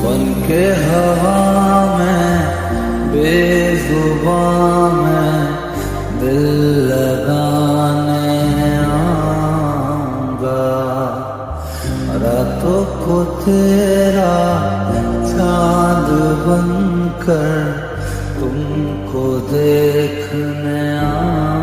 बन के हवा में बेजुबां में दिल लगाने आऊंगा। रातों को तेरा चांद बनकर तुमको देखने आऊंगा।